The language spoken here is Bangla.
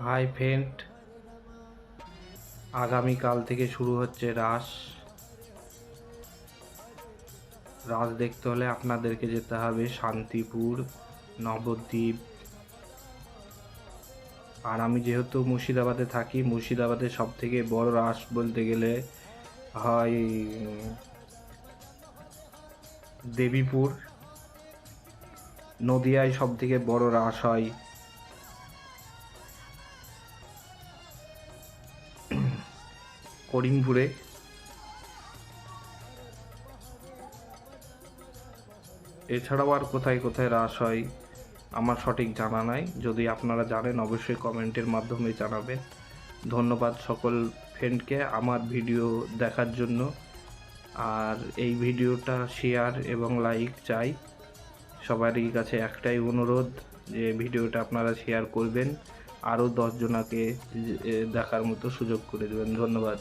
হাই ফ্রেন্ড, আগামীকাল থেকে শুরু হচ্ছে রাস দেখতে হলে আপনাদেরকে যেতে হবে শান্তিপুর, নবদ্বীপ। আর আমি যেহেতু মুর্শিদাবাদে থাকি, মুর্শিদাবাদের সব থেকে বড় রাস বলতে গেলে হয় দেবীপুর। নদিয়ায় সব থেকে বড় রাস হয় করিমপুরে। এছাড়াও আর কোথায় কোথায় রাস হয় আমার সঠিক জানা নাই। যদি আপনারা জানেন অবশ্যই কমেন্টের মাধ্যমে জানাবেন। ধন্যবাদ সকল ফ্রেন্ডকে আমার ভিডিও দেখার জন্য। আর এই ভিডিওটা শেয়ার এবং লাইক চাই। সবারই কাছে একটাই অনুরোধ যে ভিডিওটা আপনারা শেয়ার করবেন, আরও 10 জনাকে দেখার মতো সুযোগ করে দেবেন। ধন্যবাদ।